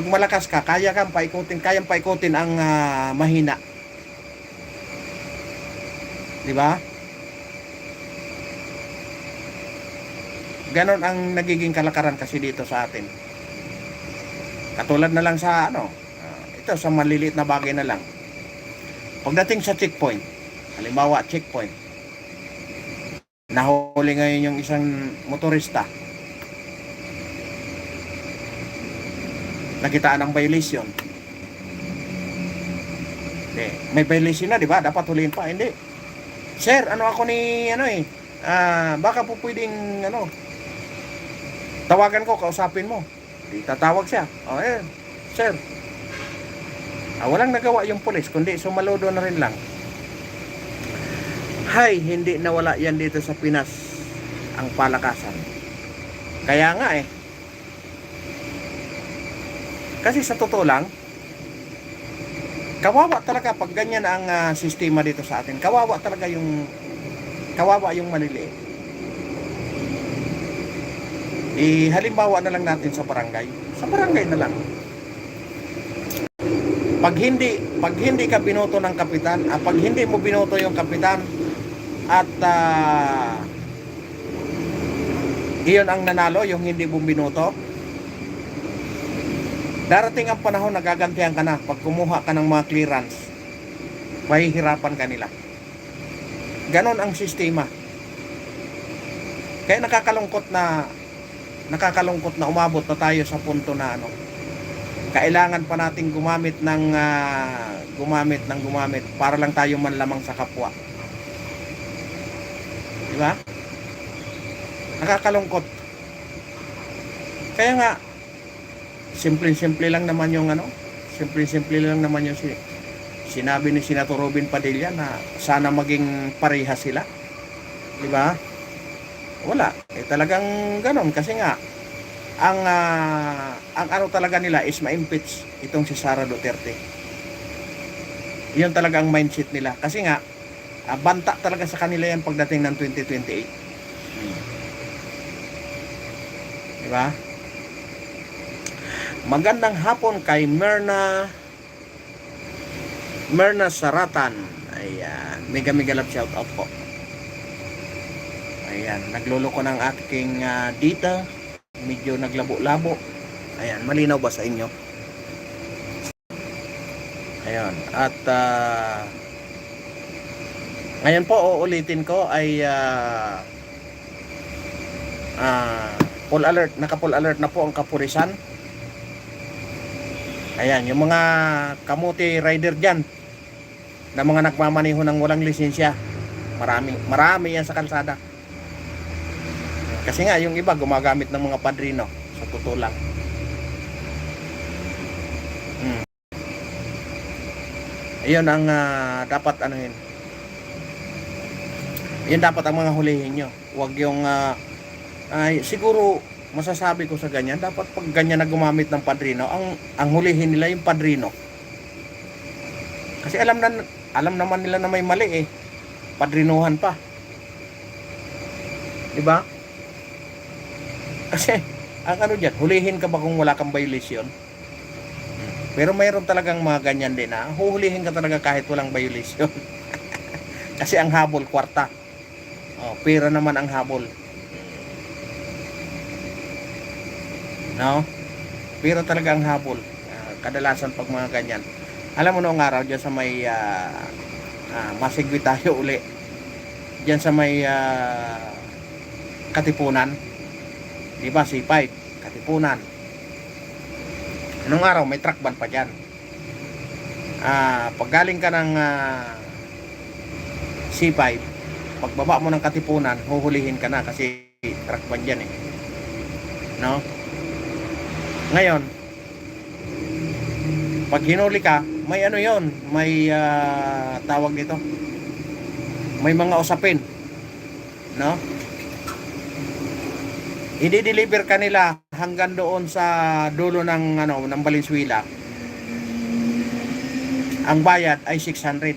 malakas ka, kayang paikutin ang mahina. 'Di ba? Ganon ang nagiging kalakaran kasi dito sa atin. Katulad na lang sa ito sa maliliit na bagay na lang. Pagdating sa checkpoint, halimbawa checkpoint, nahuli ngayon yung isang motorista. Nakitaan ng violation. May violation na, di ba? Dapat huliin pa. Hindi. Sir, ako ni baka po pwedeng tawagan ko, kausapin mo. Di tatawag siya. Oh, sir. Walang nagawa yung pulis, kundi sumaludo na rin lang. Hay, hindi nawala yan dito sa Pinas ang palakasan. Kaya nga kasi sa totoo lang, kawawa talaga pag ganyan ang sistema dito sa atin. Kawawa yung maliliit. Halimbawa na lang natin sa barangay. Sa barangay na lang. Pag hindi ka binoto ng kapitan, pag hindi mo binoto yung kapitan at iyon ang nanalo, yung hindi mo binoto, darating ang panahon na gagantihan ka na pag kumuha ka ng mga clearance. Mahihirapan ka nila. Ganon ang sistema. Kaya nakakalungkot na umabot na tayo sa punto na kailangan pa nating gumamit para lang tayo manlamang sa kapwa. Di ba? Nakakalungkot. Kaya nga simple lang naman yung sinabi ni Senator Robin Padilla na sana maging pareha sila. Di ba? Wala. Talagang ganon kasi nga ang talaga nila is ma-impeach itong si Sara Duterte. Yun talaga ang mindset nila. Kasi nga banta talaga sa kanila yan pagdating ng 2028. Di ba? Magandang hapon kay Merna Saratan. Ayan, mega love shout out po. Ayan, nagluloko ng aking dita. Medyo naglabo-labo. Ayan, malinaw ba sa inyo? Ayan, at ngayon po uulitin ko ay full alert, naka-full alert na po ang kapulisan. Ayan, yung mga kamuti rider dyan na mga nagmamaneho ng walang lisensya, marami yan sa kalsada. Kasi nga yung iba gumagamit ng mga padrino, sa totoo lang. Ayun ang dapat yun dapat ang mga hulihin nyo. Huwag yung siguro masasabi ko sa ganyan, dapat pag ganyan na gumamit ng padrino, ang hulihin nila yung padrino. Kasi alam naman nila na may mali padrinuhan pa. Diba? Kasi ang dyan, hulihin ka ba kung wala kang violation? Pero mayroon talagang mga ganyan din na huhulihin ka talaga kahit walang violation. Kasi ang habol kwarta. Pera naman ang habol. No? Pero talaga ang habol. Kadalasan pag mga ganyan. Alam mo noong araw dyan sa may masigwi tayo uli. Dyan sa may Katipunan. Di ba, C5, Katipunan. Anong araw, may truck ban pa dyan. Pag galing ka ng C5, pagbaba mo ng Katipunan, huhulihin ka na kasi truck ban dyan eh. No? Ngayon, pag hinuli ka, may ano yon, may tawag dito, may mga usapin, no? I-deliver ka nila hanggang doon sa dulo ng ng Valenzuela. Ang bayad ay 600.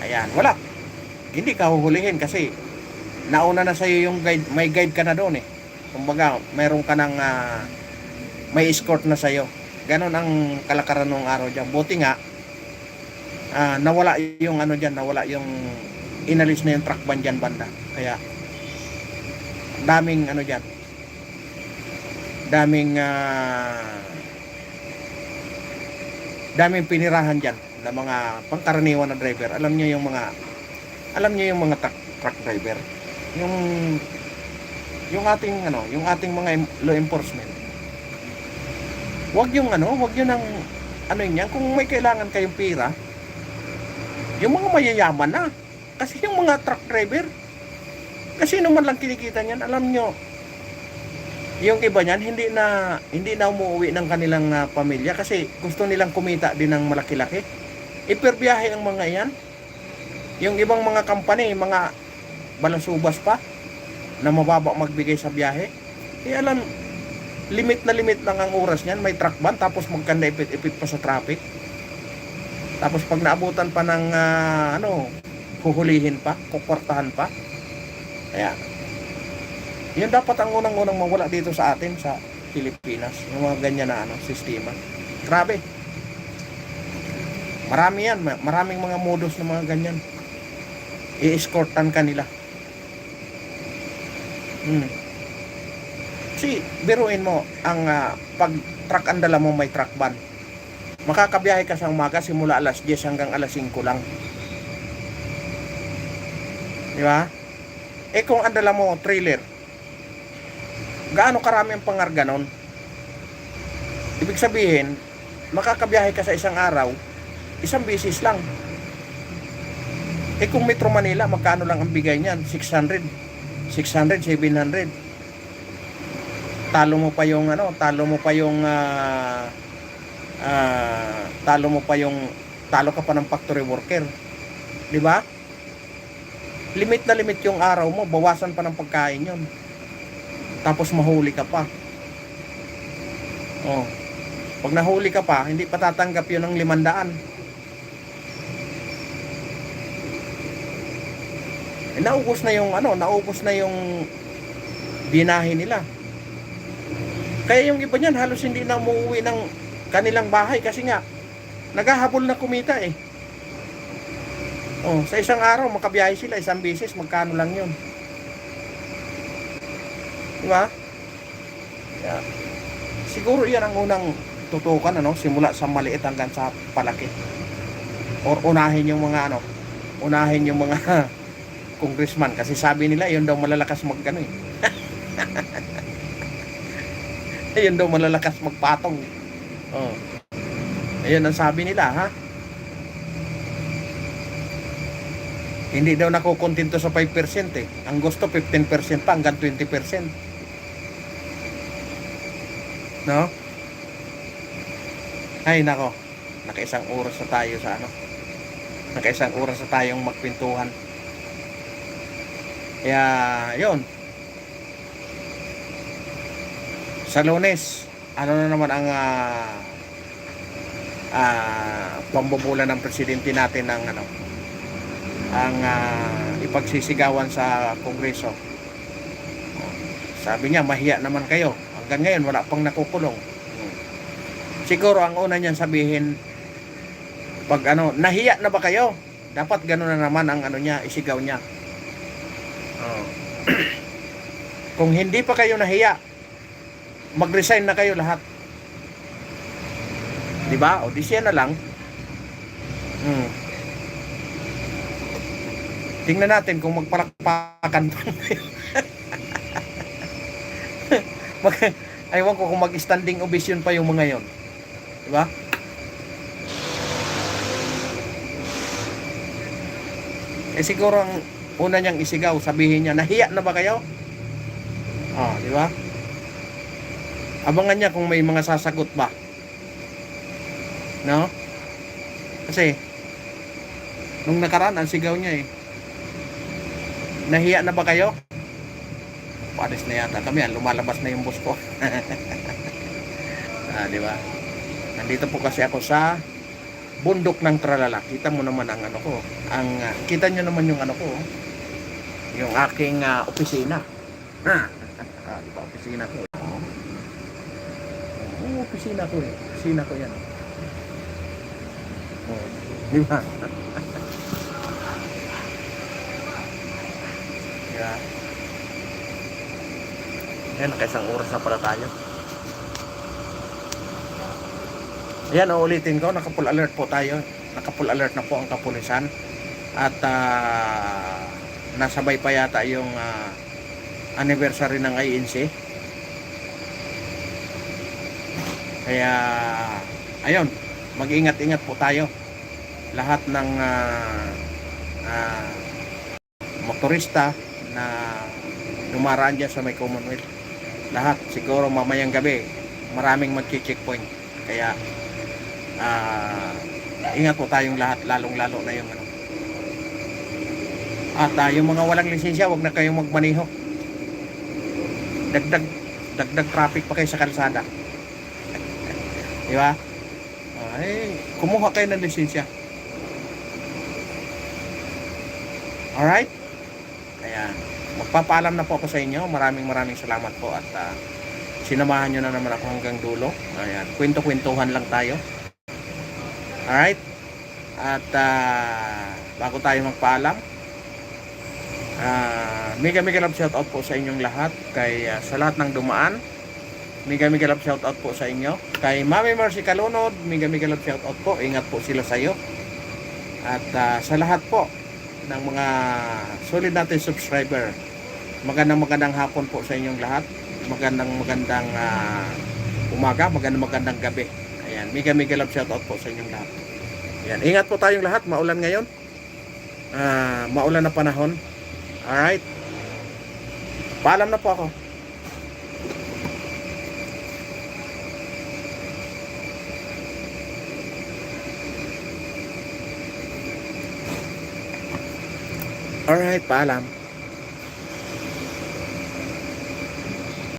Ayan, wala. Hindi ka huhulihin kasi nauna na sa iyo yung guide, may guide ka na doon eh. Kumbaga, mayroon ka ng may escort na sa iyo. Ganon ang kalakaran ng araw diyan. Buti nga nawala yung diyan, nawala yung inalis na yung truck ban diyan banda. Kaya daming diyan. Daming pinirahan diyan ng mga pangkaraniwan na driver. Alam niyo yung mga truck driver. Yung ating mga law enforcement. Wag yung ang niyan, kung may kailangan kayong pira, yung mga mayayaman na. Kasi yung mga truck driver, kasi naman lang kinikita niyan, alam nyo, yung iba niyan, hindi na umuwi ng kanilang pamilya kasi gusto nilang kumita din ng malaki-laki. Iperbiyahe ang mga yan. Yung ibang mga company, mga balasubas pa, na mababa magbigay sa biyahe. Alam, limit lang ang oras niyan, may truck ban, tapos magkanda ipit pa sa traffic. Tapos pag naabutan pa ng huhulihin pa, kukwartahan pa. Kaya yun dapat ang unang mawala dito sa atin sa Pilipinas, yung mga ganyan na sistema. Grabe. Marami yan, maraming mga modus na mga ganyan. I-escortan ka nila. Kasi biruin mo ang pag truck ang dala mo, may truck ban. Makakabiyahe ka sa umaga simula alas 10 hanggang alas 5 lang. Di ba? Kung ang dala mo trailer, gaano karami ang pangarga nun? Ibig sabihin, makakabiyahe ka sa isang araw, isang bisis lang. Kung Metro Manila, magkano lang ang bigay niyan? 600, 700. Talo mo pa ka pa ng factory worker. 'Di ba? Limit na limit yung araw mo, bawasan pa ng pagkain 'yon. Tapos mahuli ka pa. Pag nahuli ka pa, hindi pa tatanggap 'yon ng 500. Naubos na yung binahe nila. Kaya yung iba niyan halos hindi na umuwi ng kanilang bahay kasi nga naghahabol na kumita eh. Sa isang araw makabiyahe sila isang beses, magkano lang 'yun? Di ba? Yeah. Siguro 'yan ang unang tutukan simula sa maliit hanggang sa palaki. Or unahin yung mga congressman kasi sabi nila 'yun daw malalakas magkano eh. Ayun daw malalakas magpatong. Ayun ang sabi nila, ha? Hindi daw nakukontento sa 5% eh. Ang gusto 15% pa hanggang 20%. No? Ay nako. Nakaisang oras na tayo sa Nakaisang oras na tayong magpintuhan. Kaya, yun. Sa Lunes, na naman ang pambubulan ng presidente natin ng ang ipagsisigawan sa Kongreso. Sabi niya, mahiya naman kayo. Hanggang ngayon, wala pang nakukulong. Siguro ang una niyan sabihin, pag nahiya na ba kayo? Dapat gano'n na naman ang niya, isigaw niya. Kung hindi pa kayo nahiya, mag-resign na kayo lahat. Di ba? O di siya na lang. Tingnan natin kung magpalakpakan. Aywan ko kung mag-standing ovation pa yung mga yon. Diba? Siguro ang una niyang isigaw, sabihin niya, nahiya na ba kayo? Di ba? Abangan niya kung may mga sasagot ba. No? Kasi, nung nakaraan, ang sigaw niya nahiya na ba kayo? Paris na yata kami, lumalabas na yung boss ko. Di ba? Nandito po kasi ako sa bundok ng Tralala. Kita mo naman ang ano ko. Kita nyo naman yung ano ko. Yung aking opisina. Di ba? Opisina ko. Opisina ko eh. Opisina ko yan. Di ba? Yeah. Ayan, nakaisang oras na pala tayo. Ayan, uulitin ko, naka-full alert po tayo. Naka-full alert na po ang kapulisan. At nasabay pa yata yung anniversary ng INC. Kaya, ayun, mag-ingat-ingat po tayo. Lahat ng motorista na dumaraan dyan sa may Commonwealth. Lahat, siguro mamayang gabi, maraming mag-checkpoint. Kaya, ingat po tayong lahat, lalong-lalo na yung ano. At yung mga walang lisensya, wag na kayong magmaneho. Dagdag traffic pa kayo sa kalsada. Di ba? Kumuha kayo ng lisensya. Alright? Ayan. Magpapaalam na po ako sa inyo. Maraming salamat po at sinamahan nyo na naman ako hanggang dulo. Ayan. Kwento-kwentuhan lang tayo. Alright? At bago tayo magpaalam, mega love shoutout po sa inyong lahat. Kay sa lahat ng dumaan, mega love shoutout po sa inyo. Kay Mami Mercy Kalunod, mega love shoutout po. Ingat po sila sa iyo. At sa lahat po ng mga solid natin subscriber, magandang hapon po sa inyong lahat. Magandang umaga, magandang gabi. Ayan, mega love shoutout po sa inyong lahat. Ayan, ingat po tayong lahat. Maulan ngayon. Maulan na panahon. Alright. Paalam na po ako. Alright, paalam.